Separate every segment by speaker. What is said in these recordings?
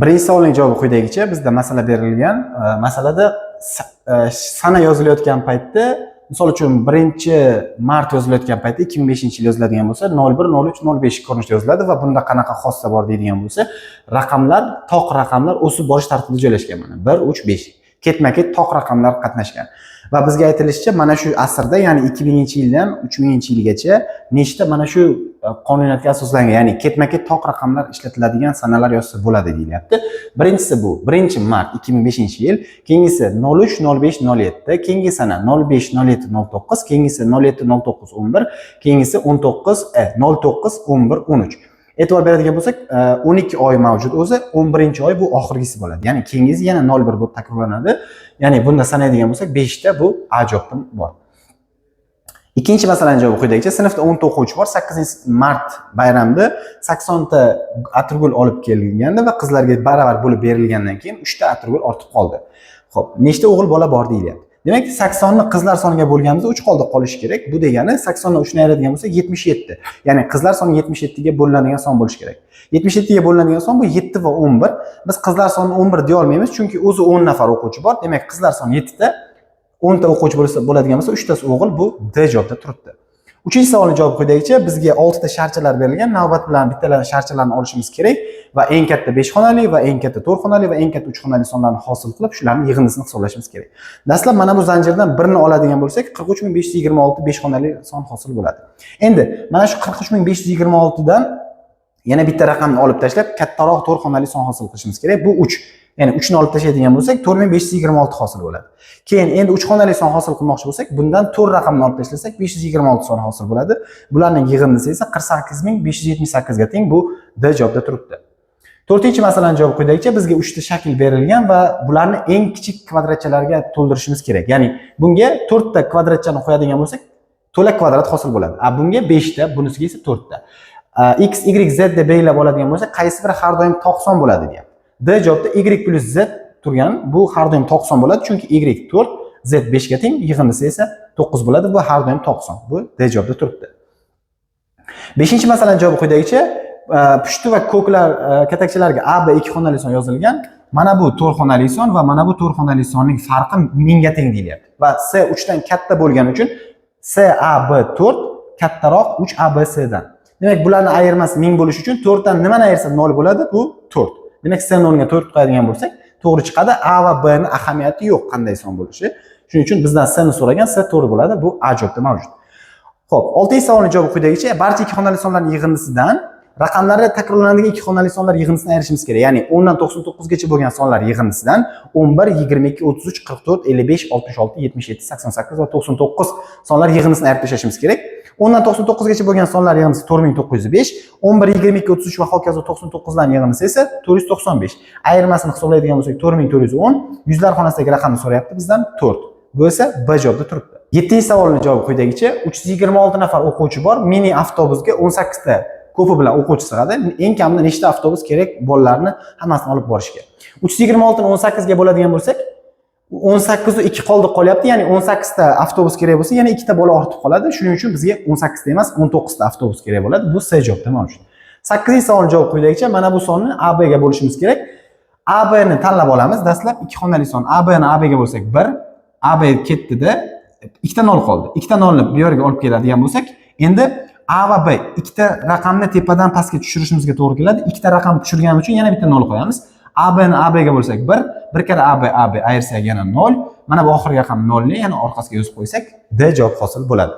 Speaker 1: Birinchi savolning javobi quyidagicha. Bizda masala berilgan. Masalada sana yozilayotgan paytda, misol uchun 1-mart yozilayotgan paytda 2005-yil yoziladigan bo'lsa, 010305 ko'rinishda yoziladi va bunda qanaqa xossa bor deydigan bo'lsa, raqamlar, toq raqamlar o'sib borish tartibida joylashgan mana. 1 3 5. Ketma-ket toq raqamlar qatnashgan. Va bizga aytilishicha, mana shu asrda, ya'ni 2000-yildan 3000-yilgacha nechta mana shu qonuniyatga asoslangan, ya'ni ketma-ket toq raqamlar ishlatiladigan sanalar yozsa bo'ladi deyilyapti. Birinchisi bu 1-mart 2005-yil, keyingisi 030507, keyingi sana 050709, keyingisi 070911, keyingisi 091113. E'tibor beradigan bo'lsak, 12 oy mavjud o'zi, 11-oy bu oxirgisi bo'ladi. Ya'ni keyingisi yana 01 bo'lib takrorlanadi. Ya'ni bunda sanaydigan bo'lsak, 5 ta bu A javobim bor. Ikkinchi masalaning javobi quyidagicha. Sinfda 10 ta o'quvchi bor. 8-mart bayramida 80 ta atirgul olib kelinganda va qizlarga baravar bo'lib berilgandan keyin 3 ta atirgul ortib qoldi. Xo'p, nechta o'g'il bola bor deyilyapti. Demak, 80 ni qizlar soniga bo'lganimizda 3 qolishi kerak. Bu degani 80 dan 3 ni ayiradigan bo'lsa 77. Ya'ni qizlar soni 77 ga bo'linadigan son bo'lishi kerak. 77 ga bo'linadigan son bu 7 va 11. Biz qizlar sonini 11 deya olmaymiz, chunki o'zi 10 nafar o'quvchi bor. Demak, qizlar soni 7 ta, 10 ta o'quvchi bo'ladigan bo'lsa, 3 tasi o'g'il, bu D javobda turibdi. Uchinchi savolning javobi quyidagicha. Bizga 6 ta sharchalar berilgan. Navbat bilan bittalar sharchalarni olishimiz kerak va eng katta 5 xonali va eng katta 4 xonali va eng katta 3 xonali sonlarni hosil qilib, shularning yig'indisini hisoblashimiz kerak. Dastlab mana bu zanjirdan birini oladigan bo'lsak, 43526 5 xonali son hosil bo'ladi. Endi mana shu 43526 dan yana bitta raqamni olib tashlab, kattaroq 4 xonali son hosil qilishimiz kerak. Bu 3. Ya'ni 3 ni olib tashlaydigan bo'lsak, 4526 hosil bo'ladi. Keyin endi 3 xonali son hosil qilmoqchi bo'lsak, bundan 4 raqamni olib tashlasak, 526 son hosil bo'ladi. Bularning yig'indisi esa 48578 ga teng. Bu D javobda turibdi. To'rtinchi masalaning javobi quyidagicha. Bizga 3 ta shakl berilgan va bularni eng kichik kvadratchalarga to'ldirishimiz kerak. Ya'ni bunga 4 ta kvadratchani qo'yadigan bo'lsak, to'la kvadrat hosil bo'ladi. Bunga 5 ta, bunisiga esa 4 ta. X, Y, Z deb belgilab oladigan bo'lsak, qaysi biri har doim to'q son bo'ladi deyapti. D javobda Y plus Z turgan, bu har doim to'q son bo'ladi, chunki Y 4, Z 5 ga teng, yig'indisi esa 9 bo'ladi. Bu har doim to'q son. Bu D javobda turibdi. 5-chi masalaning javobi quyidagicha. Pushti va ko'klar katakchalarga A, B 2 xonali son yozilgan. Mana bu 4 xonali son va mana bu 4 xonali sonning farqi 1000 ga teng deyilyapti. Va C 3 dan katta bo'lgani uchun C A B 4 kattaroq 3 A B C dan. Demak, bularning ayirmasi 1000 bo'lishi uchun 4 dan nimani ayirsa 0 bo'ladi? Bu 4. Demak, C o'rniga 4 qo'yadigan bo'lsak, to'g'ri chiqadi. A va B ning ahamiyati yo'q qanday son bo'lishi. Shuning uchun bizdan C ni so'ragan, C to'g'ri bo'ladi. Bu A javobda mavjud. Xo'p, 6-chi savolning javobi quyidagicha. Barcha 2 xonali sonlarning yig'indisidan raqamlari takrorlanadigan 2 xonali sonlar yig'indisini ayirishimiz kerak. Ya'ni 10 dan 99 gacha bo'lgan sonlar yig'indisidan 11, 22, 33, 44, 55, 66, 77, 88 va 99 sonlar yig'indisini ayirib tashlashimiz kerak. 10 dan 99 gacha bo'lgan sonlar yig'indisi 4905, 11, 22, 33 va hokazo 99 dan yig'indisi esa 495. Ayirmasini hisoblaydigan bo'lsak 4410, yuzlar xonasidagi raqamni so'rayapti bizdan 4. Bu esa B javobda turibdi. 7-chi savolning javobi quyidagicha. 326 nafar o'quvchi bor. Mini avtobusga 18 ta ko'pi bilan o'quvchi sig'adi. Eng kamida nechta avtobus kerak bolalarni hammasini olib borishga? 326 ni 18 ga bo'ladigan bo'lsak, 18 u 2 qolyapti. Ya'ni 18 ta avtobus kerak bo'lsa, yana 2 ta bola ortib qoladi. Shuning uchun bizga 18 ta emas, 19 ta avtobus kerak bo'ladi. Bu C javobda mavjud. 8-chi savolning javobi quyidagicha. Mana bu sonni A, B ga bo'lishimiz kerak. A, B ni tanlab olamiz. Dastlab 2 xonali son A, B ni A, B ga bo'lsak 1, A, B ketdi-da, 2 ta 0 qoldi. 2 ta 0 ni bu yerga olib keladigan bo'lsak, endi A va B ikkita raqamni tepadan pastga tushirishimizga to'g'ri keladi. Ikkita raqam tushirganim uchun yana bitta 0 qo'yamiz. A, B ni A, B ga bo'lsak 1, bir kara A, B ayirsak yana 0. Mana bu oxirgi raqam 0 ni yana orqasiga yozib qo'ysak, D javob hosil bo'ladi.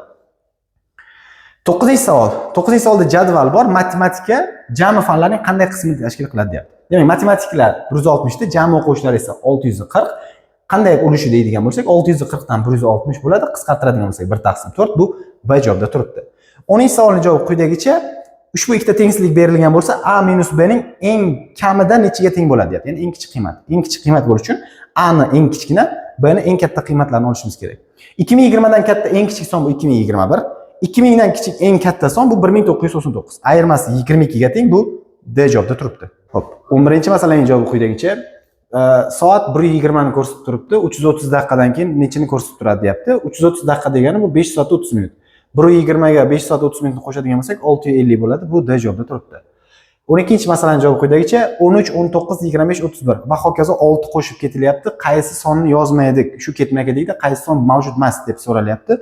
Speaker 1: 9-chi savol. 9-chi savolda jadval bor. Matematika jami fanlarning qanday qismini tashkil qiladi deyapti. Demak, matematiklar 160 ta, jami o'quvchilar esa 640. Qanday ulushi deydigan bo'lsak, 640 dan 160 bo'ladi. Qisqartiradigan bo'lsak 1/4. Bu B javobda turibdi. 10-chi savolning javobi quyidagicha. Ushbu ikkita tengsizlik berilgan bo'lsa, A minus B ning eng kamida nechiga teng bo'ladi deyapti. Ya'ni eng kichik qiymat. Eng kichik qiymat bo'lish uchun A ni eng kichkina, B ni eng katta qiymatlarini olishimiz kerak. 2020 dan katta eng kichik son bu 2021. 2000 dan kichik eng katta son bu 1999. Ayirmasi 22 ga teng. Bu D javobda turibdi. Xo'p, 11-masalaning javobi quyidagicha. Soat 1:20 ni ko'rsatib turibdi. 330 daqiqadan keyin nechini ko'rsatib turadi deyapti. 330 daqiqa degani bu 5 soat 30 minut. 1:20 ga 5 soat 30 minutni qo'shadigan bo'lsak 650 bo'ladi. Bu D javobda turibdi. 12-chi masalaning javobi quyidagicha 13, 19, 25, 31 va hokazo 6 qo'shib ketilyapti. Qaysi sonni yozmaydik? Shu ketma-ketlikda qaysi son mavjud emas deb so'ralyapti.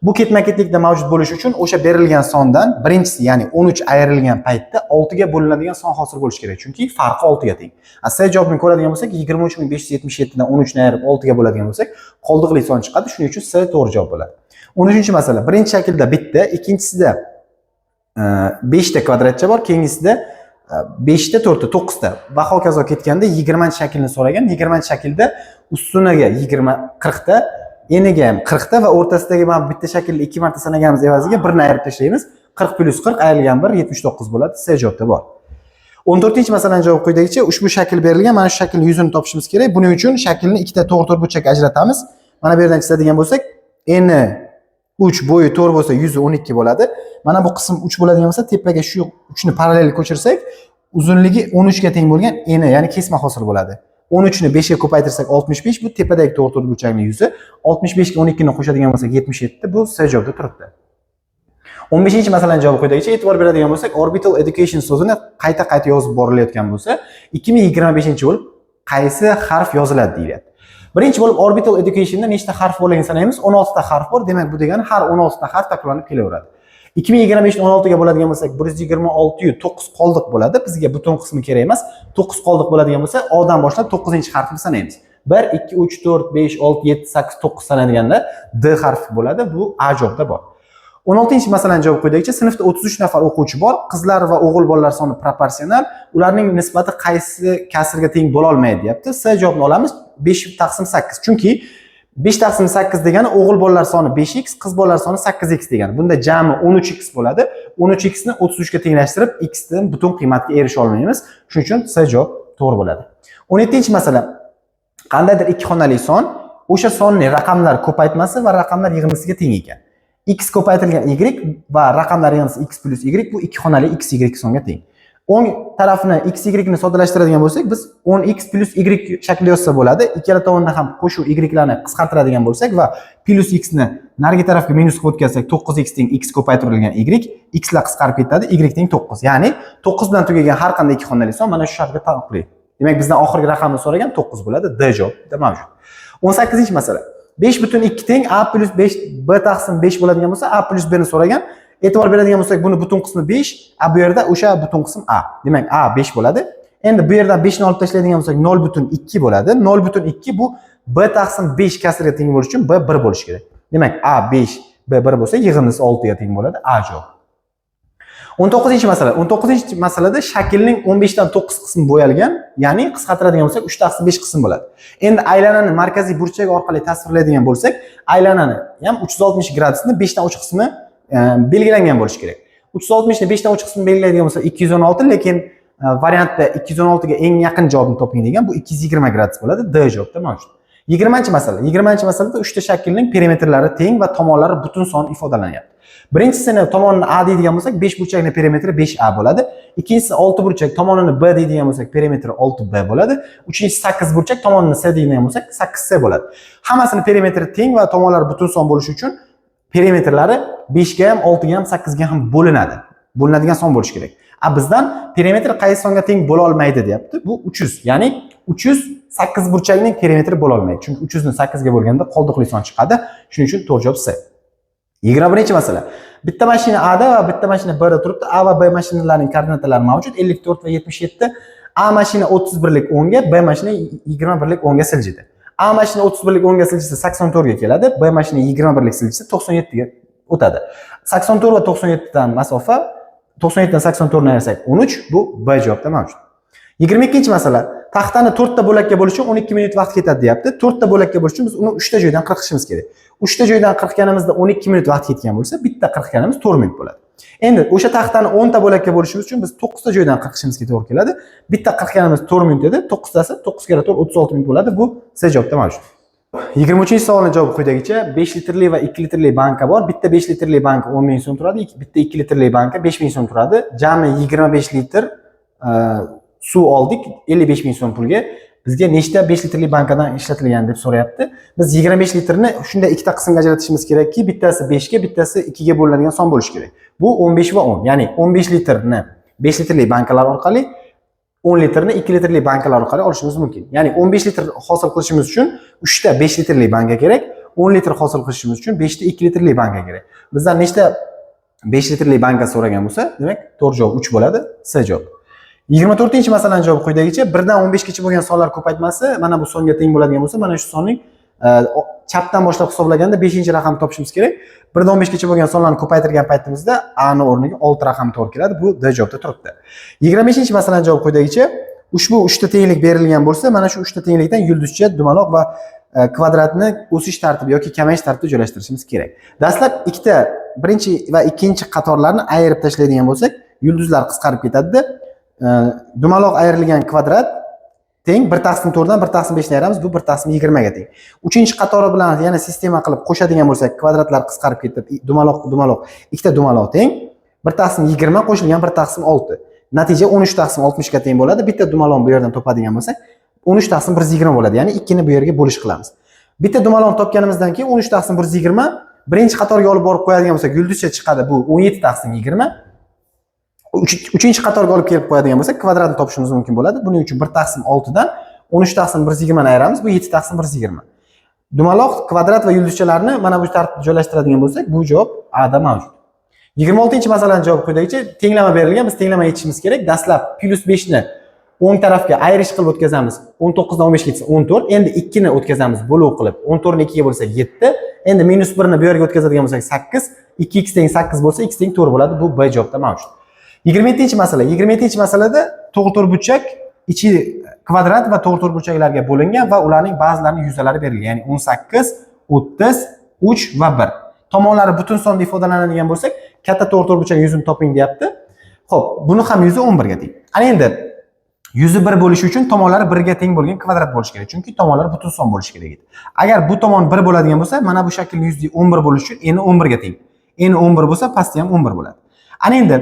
Speaker 1: Bu ketma-ketlikda mavjud bo'lishi uchun o'sha berilgan sondan birinchisi, ya'ni 13 ayrilgan paytda 6 ga bo'linadigan son hosil bo'lishi kerak. Chunki farqi 6 ga teng. C javobini ko'radigan bo'lsak, 23577 dan 13 ni ayirib 6 ga bo'ladigan bo'lsak, qoldiqli son chiqadi. Shuning uchun C to'g'ri javob bo'ladi. 13-masala. Birinchi shaklda bitta, ikkinchisida 5 ta kvadratcha bor, keyingisida 5 ta, 4 ta, 9 ta va hokazo ketganda 20-shaklni so'ragan. 20-shaklda ustuniga 40 ta, eniga ham 40 ta va o'rtasidagi mana bitta shaklni 2 marta sanaganimiz evaziga 1 ni ayirib tashlaymiz. 40 plus 40 ayrilgan 1 79 bo'ladi. C javobda bor. 14-masalaning javobi quyidagicha ushbu shakl berilgan. Mana shu shaklning yuzini topishimiz kerak. Buning uchun shaklni ikkita to'g'ri burchakka ajratamiz. Mana bu yerdan chizadigan bo'lsak, eni 3 bo'yi 4 bo'lsa, yuzi 12 bo'ladi. Mana bu qism 3 bo'ladigan bo'lsa, tepaga shu 3 ni parallel ko'chirsak, uzunligi 13 ga teng bo'lgan eni, ya'ni kesma hosil bo'ladi. 13 ni 5 ga ko'paytirsak 65, bu tepadagi to'g'ri burchakning yuzi. 65 ga 12 ni qo'shadigan bo'lsak 77, bu C javobda turibdi. 15-masalaning javobi quyidagicha e'tibor beradigan bo'lsak, orbital education so'zini qayta-qayta yozib borilayotgan bo'lsa, 2025-yil qaysi harf yoziladi deyilyapti. Birinchi bo'lib orbital educationda nechta harf borligini sanaymiz? 16 ta harf bor. Demak, bu degani har 16 ta harf takrorlanib kelaveradi. 2025 ni 16 ga bo'ladigan bo'lsak, 126 yu 9 qoldiq bo'ladi. Bizga butun qismi kerak emas. 9 qoldiq bo'ladigan bo'lsa, O dan boshlab 9-harfni sanaymiz. 1 2 3 4 5 6 7 8 9 sanadiganda D harfi bo'ladi. Bu A javobda bor. 16-masalaning javobi quyidagicha sinfda 33 nafar o'quvchi bor. Qizlar va o'g'il bolalar soni proporsional. Ularning nisbati qaysi kasrga teng bo'la olmaydi deyapti. C javobini olamiz. 5/8. Chunki 5/8 degani o'g'il bolalar soni 5x, qiz bolalar soni 8x degani. Bunda jami 13x bo'ladi. 13x ni 33 ga tenglashtirib x dan butun qiymatga erisha olmaymiz. Shuning uchun C javob to'g'ri bo'ladi. 17-masala. Qandaydir ikki xonali son o'sha sonning raqamlar ko'paytmasi va raqamlar yig'indisiga teng ekan. X ko'paytirilgan y va raqamlar yig'indisi x plus y bu ikki xonali x y songa teng. O'ng tarafini x y ni soddalashtiradigan bo'lsak, biz 10x plus y shaklida yozsa bo'ladi. Ikkala tomonda ham qo'shuv y larni qisqartiradigan bo'lsak va plus x ni narigi tarafga minus qilib o'tkazsak, 9x teng x ko'paytirilgan y, x lar qisqarib ketadi, y teng 9. Ya'ni 9 bilan tugagan har qanday ikki xonali son mana shu shartga taalluqli. Demak, bizdan oxirgi raqamni so'ragan 9 bo'ladi. D javobda mavjud. 18-masala. 5/2 teng a plus 5 b taqsim 5 bo'ladigan bo'lsa, a plus b ni so'ragan. E'tibor beradigan bo'lsak, buni butun qismi 5, a bu yerda o'sha butun qism a. Demak, a 5 bo'ladi. Endi bu yerdan 5 ni olib tashlaydigan bo'lsak, 0/2 bo'ladi. 0/2 bu b taqsim 5 kasriga teng bo'lishi uchun b 1 bo'lishi kerak. Demak, a 5, b 1 bo'lsa, yig'indisi 6 ga teng bo'ladi. A javob. 19-masala. 19-masalada shaklning 15 dan 9 qismi bo'yalgan, ya'ni qisqartiradigan bo'lsak 3/5 qism bo'ladi. Endi aylanani markaziy burchak orqali tasvirlaydigan bo'lsak, aylanani ham 360 gradusni 5 dan 3 qismi belgilangan bo'lishi kerak. 360 ni 5 dan 3 qismini belgilaydigan bo'lsa 216, lekin variantda 216 ga eng yaqin javobni toping degan, bu 220 gradus bo'ladi. D javobda mavjud. 20-masala. 20-masalada 3 ta shaklning perimetrlari teng va tomonlari butun son ifodalanyapti. Birinchisi tomonni A deydigan bo'lsak, 5 burchakning perimetri 5A bo'ladi. Ikkinchisi 6 burchak, tomonini B deydigan bo'lsak, perimetri 6B bo'ladi. Uchinchisi 8 burchak, tomonini C deydigan bo'lsak, 8C bo'ladi. Hammasini perimetri teng va tomonlari butun son bo'lishi uchun perimetrlari 5 ga ham, 6 ga ham, 8 ga ham bo'linadi. Bo'linadigan son bo'lishi kerak. Bizdan perimetr qaysi songa teng bo'la olmaydi deyapti. Bu 300, ya'ni 300 8 burchakning perimetri bo'la olmaydi. Chunki 300 ni 8 ga bo'lganda qoldiqli son chiqadi. Shuning uchun to'g'ri javob C. 21-masala. Bitta mashina A da va bitta mashina B da turibdi. A va B mashinalarining koordinatalari mavjud. 54 va 77. A mashina 31 lik o'ngga, B mashina 21 lik o'ngga siljidi. A mashina 31 lik o'ngga siljisa 84 ga keladi. B mashina 21 lik siljisa 97 ga o'tadi. 84 va 97 dan masofa 97 dan 84 ni ayirsak 13, bu B javobda mavjud. 22-masala. Taxtani 4 ta bo'lakka bo'lish uchun 12 minut vaqt ketadi deyapti. 4 ta bo'lakka bo'lish uchun biz uni 3 ta joydan qirqishimiz kerak. 3 ta joydan qirqganimizda 12 minut vaqt ketgan bo'lsa, bitta qirqganimiz 4 minut bo'ladi. Endi o'sha taxtani 10 ta bo'lakka bo'lishimiz uchun biz 9 ta joydan qirqishimizga to'g'ri keladi. Bitta qirqganimiz 4 minut edi. 9 tasi 9 kere 4 36 minut bo'ladi. Bu C javobda mavjud. 23-savolning javobi quyidagicha. 5 litrli va 2 litrli banka bor. Bitta 5 litrli banka 10 ming so'm turadi, bitta 2 litrli banka 5 ming so'm turadi. Jami 25 litr suv oldik 55 ming so'm pulga. Bizga nechta 5 litrli bankadan ishlatilgan deb so'rayapti. Biz 25 litrni shunda ikkita qismga ajratishimiz kerakki, bittasi 5 ga, bittasi 2 ga bo'linadigan son bo'lishi kerak. Bu 15 va 10. Ya'ni 15 litrni 5 litrli bankalar orqali 10 litrni 2 litrli bankalar orqali olishimiz mumkin. Ya'ni 15 litr hosil qilishimiz uchun 3 ta 5 litrli banka kerak, 10 litr hosil qilishimiz uchun 5 ta 2 litrli banka kerak. Bizdan nechta 5 litrli banka so'ragan bo'lsa, demak to'g'ri javob 3 bo'ladi, C javob. 24-masalani javobi quyidagicha. 1 dan 15 gacha bo'lgan sonlar ko'paytmasi mana bu songa teng bo'ladigan bo'lsa, mana shu sonning chapdan boshlab hisoblaganda 5-raqamni topishimiz kerak. 1 dan 15 gacha bo'lgan sonlarni ko'paytirgan paytimizda A ning o'rniga 6 raqami to'g'ri keladi. Bu D javobda turibdi. 25-masalani javobi quyidagicha. Ushbu 3 ta tenglik berilgan bo'lsa, mana shu 3 ta tenglikdan yulduzcha, dumaloq va kvadratni o'sish tartibi yoki kamayish tartibida joylashtirishimiz kerak. Dastlab ikkita birinchi va ikkinchi qatorlarni ayirib tashlaydigan bo'lsak, yulduzlar qisqarib ketadi. Dumaloq ayrilgan kvadrat teng 1/4 dan 1/5 ni ayiramiz, bu 1/20 ga teng. Uchinchi qatori bilan yana sistema qilib qo'shadigan bo'lsak, kvadratlar qisqarib ketib, dumaloq ikkita dumaloq teng 1/20 qo'shilgan 1/6. Natija 13/60 ga teng bo'ladi. Bitta dumaloqni bu yerdan topadigan bo'lsak, 13/120 bo'ladi. Ya'ni 2 ni bu yerga bo'lish qilamiz. Bitta dumaloqni topganimizdan keyin 13/120 birinchi qatorga olib borib qo'yadigan bo'lsak, yulduzcha chiqadi. Bu 17/20. Uchinchi qatorga olib kelib qo'yadigan bo'lsak, kvadratni topishimiz mumkin bo'ladi. Buning uchun 1/6 dan 13/120 ni ayiramiz. Bu 7/120. Dumaloq, kvadrat va yulduzchalarni mana bu tartibda joylashtiradigan bo'lsak, bu javob A da mavjud. 26-masalaning javobi quyidagicha. Tenglama berilgan, biz tenglama yechishimiz kerak. Dastlab +5 ni o'ng tarafga ayirish qilib o'tkazamiz. 19 dan 15 ketsa 14. Endi 2 ni o'tkazamiz bo'luv qilib. 14 ni 2 ga bo'lsak 7. Endi -1 ni bu yerga o'tkazadigan bo'lsak 8. 2x teng 8 bo'lsa, x teng 4 bo'ladi. Bu B javobda mavjud. 27-masala. 27-masalada to'g'ri burchak ichi kvadrat va to'g'ri burchaklarga bo'lingan va ularning ba'zilarining yuzalari berilgan. Ya'ni 18, 30, 3 va 1. Tomonlari butun sonda ifodalanadigan bo'lsak, katta to'g'ri burchak yuzini toping deyapti. Xo'p, buni ham yuzi 11 ga teng. Ana endi yuzi 1 bo'lishi uchun tomonlari 1 ga teng bo'lgan kvadrat bo'lishi kerak. Chunki tomonlari butun son bo'lishi kerak edi. Agar bu tomon 1 bo'ladigan bo'lsa, mana bu shaklning yuzi 11 bo'lishi uchun eni 11 ga teng. Eni 11 bo'lsa, pasti ham 11 bo'ladi. Ana endi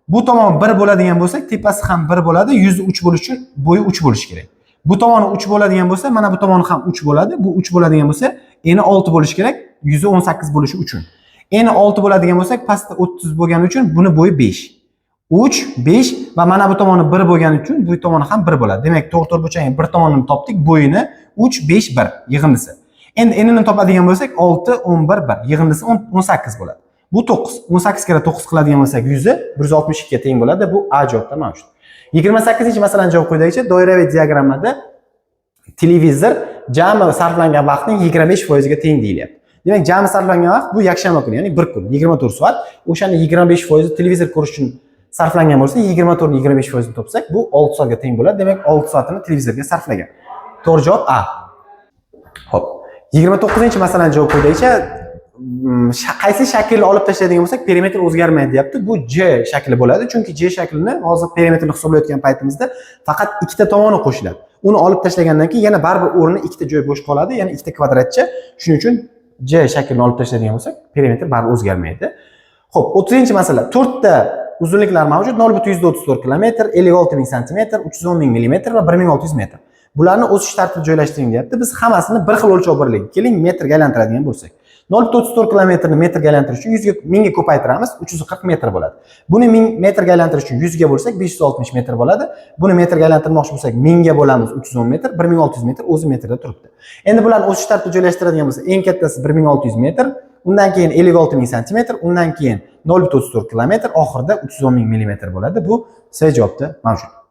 Speaker 1: bu tomon 1 bo'ladigan bo'lsa, tepasi ham 1 bo'ladi, yuzi 3 bo'lishi uchun bo'yi 3 bo'lishi kerak. Bu tomoni 3 bo'ladigan bo'lsa, mana bu tomoni ham 3 bo'ladi. Bu 3 bo'ladigan bo'lsa, eni 6 bo'lishi kerak, yuzi 18 bo'lishi uchun. Eni 6 bo'ladigan bo'lsak, pastda 30 bo'lgani uchun buni bo'yi 5. 3, 5 va mana bu tomoni 1 bo'lgani uchun bu tomoni ham 1 bo'ladi. Demak, to'g'ri burchakning bir tomonini topdik, bo'yini 3, 5, 1 yig'indisi. Endi enini topadigan bo'lsak, 6, 11, 1 yig'indisi 18 bo'ladi. Bu 9. 18 kira 9 qiladigan bo'lsak, yuzi 162 ga teng bo'ladi. Bu A javobda mavjud. 28-masalaning javobi quyidagicha. Doiraviy diagrammada televizor jami sarflangan vaqtning 25% ga teng deyilyapti. Demak, jami sarflangan vaqt bu yakshanba kuni, ya'ni 1 kun, 24 soat. O'shani 25% televizor ko'rish uchun sarflangan bo'lsa, 24 ni 25% ni topsak, bu 6 soatga teng bo'ladi. Demak, 6 soatini televizorga sarflagan. To'g'ri javob A. Xo'p. 29-masalaning javobi quyidagicha. Qaysi shaklni olib tashlaydigan bo'lsak, perimetr o'zgarmaydi deyapti. Bu J shakli bo'ladi. Chunki J shaklini hozir perimetrni hisoblayotgan paytimizda faqat ikkita tomoni qo'shiladi. Uni olib tashlagandan keyin yana baribir o'rni ikkita joy bo'sh qoladi, ya'ni ikkita kvadratcha. Shuning uchun J shaklini olib tashlaydigan bo'lsak, perimetr baribir o'zgarmaydi. Xo'p, 30-masala. 4 ta uzunliklar mavjud. 0,134 km, 56 ming cm, 310 ming mm va 1600 metr. Bularni o'sish tartibida joylashtiring deyapti. Biz hammasini bir xil o'lchov birligi, keling metrga aylantiradigan bo'lsak. 0,34 kilometrni metrga aylantirish uchun 100 ga 1000 ga ko'paytiramiz, 340 metr bo'ladi. Buni 1000 metrga aylantirish uchun 100 ga bo'lsak 560 metr bo'ladi. Buni metrga aylantirmoqchi bo'lsak 1000 ga bo'lamiz 310 metr, 1600 metr o'zi metrda turibdi. Endi bularni o'sish tartibida joylashtiradigan bo'lsak, eng kattasi 1600 metr, undan keyin 56 ming cm, undan keyin 0,34 kilometr, oxirida 310 ming mm bo'ladi. Bu C javobda mavjud.